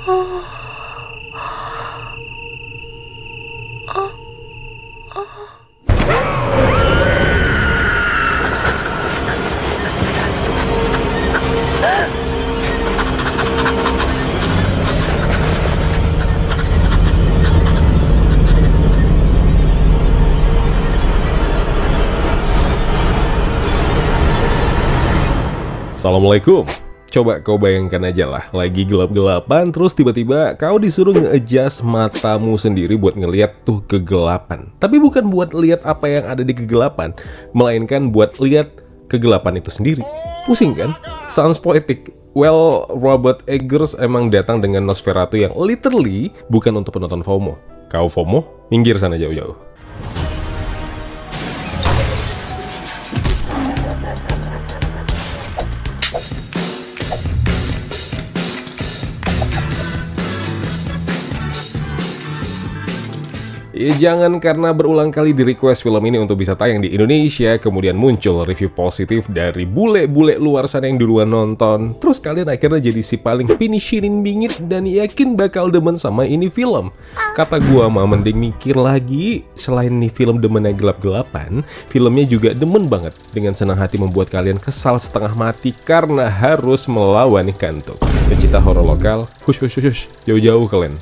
Assalamualaikum. Coba kau bayangkan aja lah, lagi gelap-gelapan terus tiba-tiba kau disuruh nge-adjust matamu sendiri buat ngeliat tuh kegelapan. Tapi bukan buat lihat apa yang ada di kegelapan, melainkan buat lihat kegelapan itu sendiri. Pusing kan? Sounds poetic. Well, Robert Eggers emang datang dengan Nosferatu yang literally bukan untuk penonton FOMO. Kau FOMO? Minggir sana jauh-jauh. Ya, jangan karena berulang kali di request film ini untuk bisa tayang di Indonesia, kemudian muncul review positif dari bule-bule luar sana yang duluan nonton, terus kalian akhirnya jadi si paling pinishirin bingit dan yakin bakal demen sama ini film. Kata gua mah mending mikir lagi, selain nih film demennya gelap-gelapan, filmnya juga demen banget dengan senang hati membuat kalian kesal setengah mati karena harus melawan kantuk. Pecinta horor lokal, hush, jauh-jauh kalian.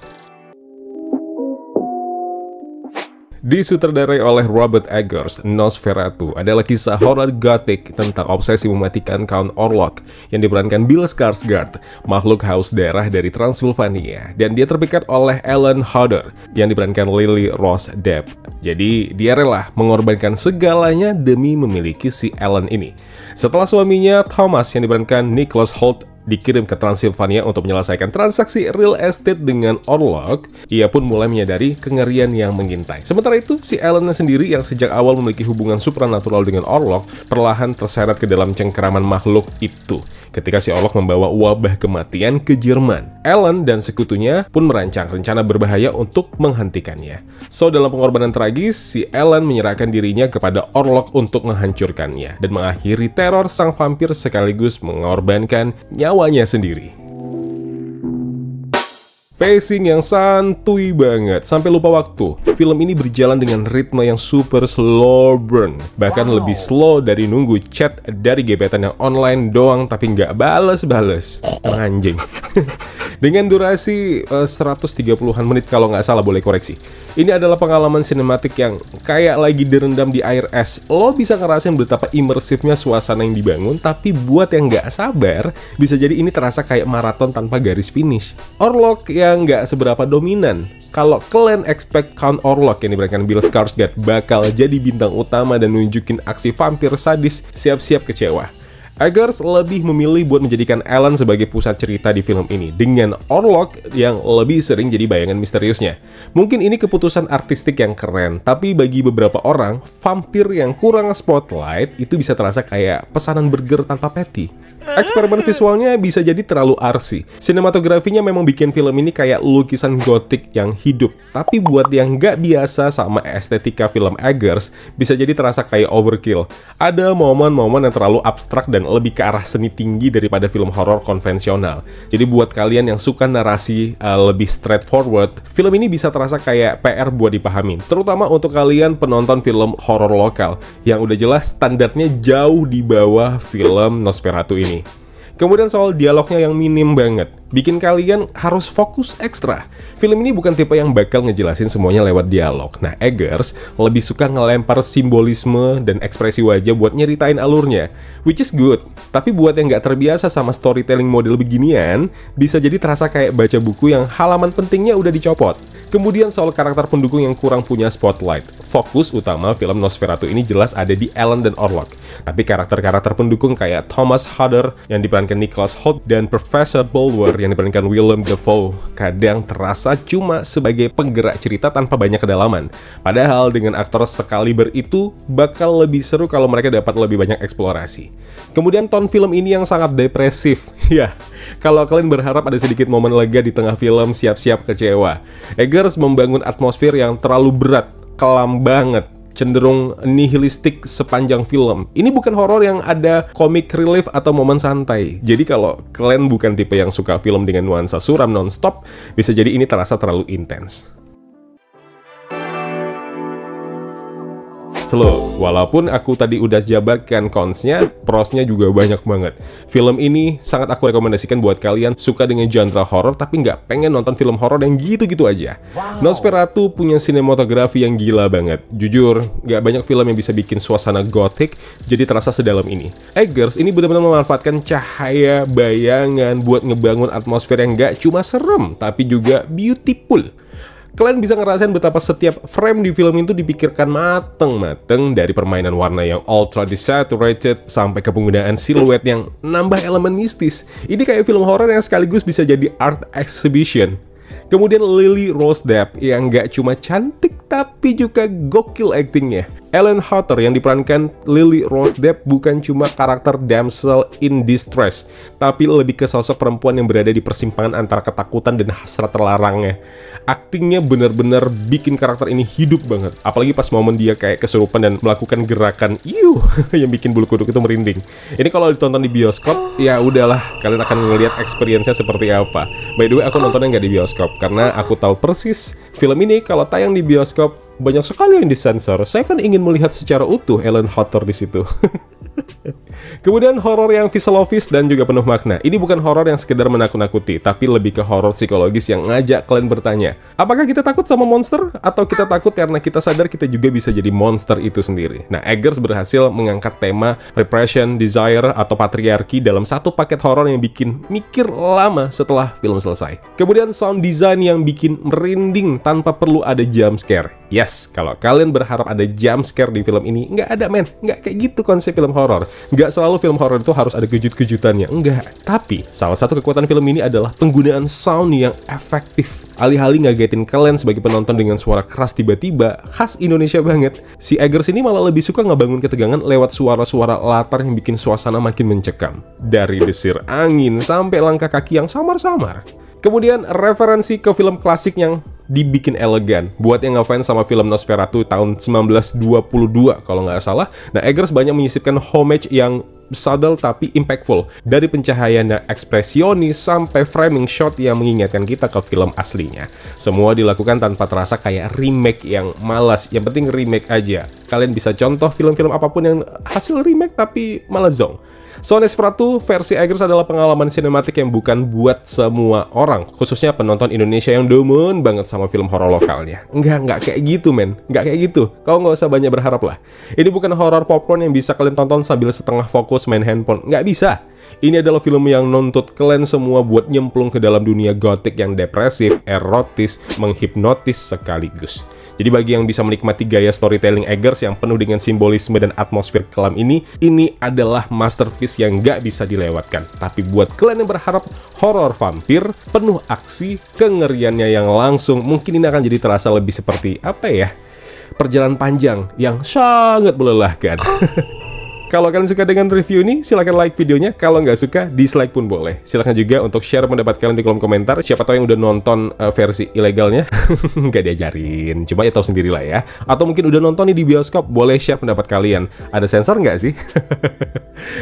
Disutradarai oleh Robert Eggers, Nosferatu adalah kisah horor gotik tentang obsesi mematikan Count Orlok yang diperankan Bill Skarsgård, makhluk haus darah dari Transylvania, dan dia terpikat oleh Ellen Hodder yang diperankan Lily Rose Depp. Jadi dia rela mengorbankan segalanya demi memiliki si Ellen ini. Setelah suaminya Thomas yang diperankan Nicholas Hoult dikirim ke Transylvania untuk menyelesaikan transaksi real estate dengan Orlok, ia pun mulai menyadari kengerian yang mengintai. Sementara itu, si Ellen sendiri yang sejak awal memiliki hubungan supranatural dengan Orlok, perlahan terseret ke dalam cengkeraman makhluk itu ketika si Orlok membawa wabah kematian ke Jerman. Ellen dan sekutunya pun merancang rencana berbahaya untuk menghentikannya. So, dalam pengorbanan tragis, si Ellen menyerahkan dirinya kepada Orlok untuk menghancurkannya dan mengakhiri teror sang vampir sekaligus mengorbankan nyawanya sendiri. Pacing yang santuy banget, sampai lupa waktu. Film ini berjalan dengan ritme yang super slow burn. Bahkan lebih slow dari nunggu chat dari gebetan yang online doang tapi nggak bales-bales. Anjing. Dengan durasi 130-an menit kalau nggak salah, boleh koreksi. Ini adalah pengalaman sinematik yang kayak lagi direndam di air es. Lo bisa ngerasain betapa imersifnya suasana yang dibangun, tapi buat yang nggak sabar, bisa jadi ini terasa kayak maraton tanpa garis finish. Orlok yang nggak seberapa dominan. Kalau kalian expect Count Orlok yang diperankan Bill Skarsgård bakal jadi bintang utama dan nunjukin aksi vampir sadis, siap-siap kecewa. Eggers lebih memilih buat menjadikan Ellen sebagai pusat cerita di film ini, dengan Orlok yang lebih sering jadi bayangan misteriusnya. Mungkin ini keputusan artistik yang keren, tapi bagi beberapa orang, vampir yang kurang spotlight itu bisa terasa kayak pesanan burger tanpa patty. Eksperimen visualnya bisa jadi terlalu artsy. Sinematografinya memang bikin film ini kayak lukisan gotik yang hidup. Tapi buat yang nggak biasa sama estetika film Eggers, bisa jadi terasa kayak overkill. Ada momen-momen yang terlalu abstrak dan lebih ke arah seni tinggi daripada film horor konvensional. Jadi buat kalian yang suka narasi lebih straightforward, film ini bisa terasa kayak PR buat dipahami. Terutama untuk kalian penonton film horor lokal, yang udah jelas standarnya jauh di bawah film Nosferatu ini. Kemudian soal dialognya yang minim banget, bikin kalian harus fokus ekstra. Film ini bukan tipe yang bakal ngejelasin semuanya lewat dialog. Nah, Eggers lebih suka ngelempar simbolisme dan ekspresi wajah buat nyeritain alurnya, which is good. Tapi buat yang nggak terbiasa sama storytelling model beginian, bisa jadi terasa kayak baca buku yang halaman pentingnya udah dicopot. Kemudian soal karakter pendukung yang kurang punya spotlight. Fokus utama film Nosferatu ini jelas ada di Ellen dan Orlok. Tapi karakter-karakter pendukung kayak Thomas Hodder yang diperankan Nicholas Hoult dan Professor Bulwer yang diperankan Willem Dafoe kadang terasa cuma sebagai penggerak cerita tanpa banyak kedalaman. Padahal dengan aktor sekaliber itu bakal lebih seru kalau mereka dapat lebih banyak eksplorasi. Kemudian tone film ini yang sangat depresif. Ya, kalau kalian berharap ada sedikit momen lega di tengah film, siap-siap kecewa. Eggers membangun atmosfer yang terlalu berat, kelam banget. cenderung nihilistik sepanjang film. Ini bukan horor yang ada comic relief atau momen santai. Jadi kalau kalian bukan tipe yang suka film dengan nuansa suram non-stop, bisa jadi ini terasa terlalu intens. Slow. Walaupun aku tadi udah jabarkan cons-nya, pros-nya juga banyak banget. Film ini sangat aku rekomendasikan buat kalian suka dengan genre horor tapi nggak pengen nonton film horor yang gitu-gitu aja. Nosferatu punya sinematografi yang gila banget. Jujur, nggak banyak film yang bisa bikin suasana gothic jadi terasa sedalam ini. Eggers ini benar-benar memanfaatkan cahaya, bayangan buat ngebangun atmosfer yang nggak cuma serem tapi juga beautiful. Kalian bisa ngerasain betapa setiap frame di film itu dipikirkan mateng-mateng, dari permainan warna yang ultra desaturated sampai ke penggunaan siluet yang nambah elemen mistis. Ini kayak film horor yang sekaligus bisa jadi art exhibition. Kemudian Lily Rose Depp yang nggak cuma cantik tapi juga gokil aktingnya. Ellen Hutter yang diperankan Lily Rose Depp bukan cuma karakter damsel in distress, tapi lebih ke sosok perempuan yang berada di persimpangan antara ketakutan dan hasrat terlarangnya. Aktingnya bener-bener bikin karakter ini hidup banget, apalagi pas momen dia kayak kesurupan dan melakukan gerakan yang bikin bulu kuduk itu merinding. Ini kalau ditonton di bioskop, ya udahlah, kalian akan ngelihat experience-nya seperti apa. By the way, aku nontonnya nggak di bioskop karena aku tahu persis film ini kalau tayang di bioskop banyak sekali yang disensor. Saya kan ingin melihat secara utuh Ellen Hutter di situ. Kemudian horor yang filosofis dan juga penuh makna. Ini bukan horor yang sekedar menakut-nakuti, tapi lebih ke horor psikologis yang ngajak kalian bertanya, apakah kita takut sama monster? Atau kita takut karena kita sadar kita juga bisa jadi monster itu sendiri? Nah, Eggers berhasil mengangkat tema repression, desire, atau patriarki dalam satu paket horor yang bikin mikir lama setelah film selesai. Kemudian sound design yang bikin merinding tanpa perlu ada jump scare. Yes, kalau kalian berharap ada jump scare di film ini, nggak ada men. Nggak kayak gitu konsep film horor. Nggak selalu film horor itu harus ada kejut-kejutannya, enggak. Tapi, salah satu kekuatan film ini adalah penggunaan sound yang efektif. Alih-alih ngagetin kalian sebagai penonton dengan suara keras tiba-tiba, khas Indonesia banget, si Eggers ini malah lebih suka ngebangun ketegangan lewat suara-suara latar yang bikin suasana makin mencekam. Dari desir angin sampai langkah kaki yang samar-samar. Kemudian referensi ke film klasik yang dibikin elegan. Buat yang ngefans sama film Nosferatu tahun 1922 kalau nggak salah, nah Eggers banyak menyisipkan homage yang subtle tapi impactful. Dari pencahayaan yang ekspresionis sampai framing shot yang mengingatkan kita ke film aslinya. Semua dilakukan tanpa terasa kayak remake yang malas. Yang penting remake aja. Kalian bisa contoh film-film apapun yang hasil remake tapi malah zonk. So, Nosferatu versi Eggers adalah pengalaman sinematik yang bukan buat semua orang, khususnya penonton Indonesia yang demen banget sama film horor lokalnya. Nggak kayak gitu men, nggak kayak gitu. Kau nggak usah banyak berharap lah. Ini bukan horor popcorn yang bisa kalian tonton sambil setengah fokus main handphone, nggak bisa. Ini adalah film yang nuntut kalian semua buat nyemplung ke dalam dunia gotik yang depresif, erotis, menghipnotis sekaligus. Jadi bagi yang bisa menikmati gaya storytelling Eggers yang penuh dengan simbolisme dan atmosfer kelam ini adalah masterpiece yang nggak bisa dilewatkan. Tapi buat kalian yang berharap horor vampir, penuh aksi, kengeriannya yang langsung, mungkin ini akan jadi terasa lebih seperti, apa ya, perjalanan panjang yang sangat melelahkan. Kalau kalian suka dengan review ini, silahkan like videonya. Kalau nggak suka, dislike pun boleh. Silahkan juga untuk share pendapat kalian di kolom komentar. Siapa tahu yang udah nonton versi ilegalnya, nggak diajarin. Coba ya tahu sendirilah ya. Atau mungkin udah nonton nih di bioskop, boleh share pendapat kalian. Ada sensor nggak sih?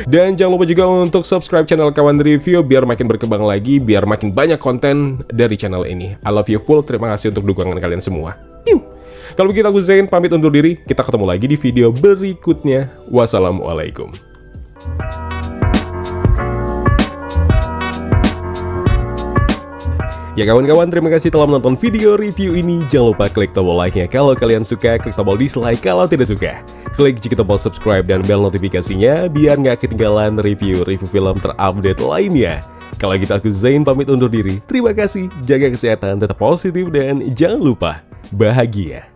Dan jangan lupa juga untuk subscribe channel Kawan Review, biar makin berkembang lagi, biar makin banyak konten dari channel ini. I love you full, terima kasih untuk dukungan kalian semua. Kalau begitu aku Zain pamit undur diri, kita ketemu lagi di video berikutnya. Wassalamualaikum. Ya kawan-kawan, terima kasih telah menonton video review ini. Jangan lupa klik tombol like-nya kalau kalian suka, klik tombol dislike kalau tidak suka. Klik juga tombol subscribe dan bel notifikasinya biar nggak ketinggalan review-review film terupdate lainnya. Kalau gitu aku Zain pamit undur diri. Terima kasih, jaga kesehatan, tetap positif, dan jangan lupa bahagia.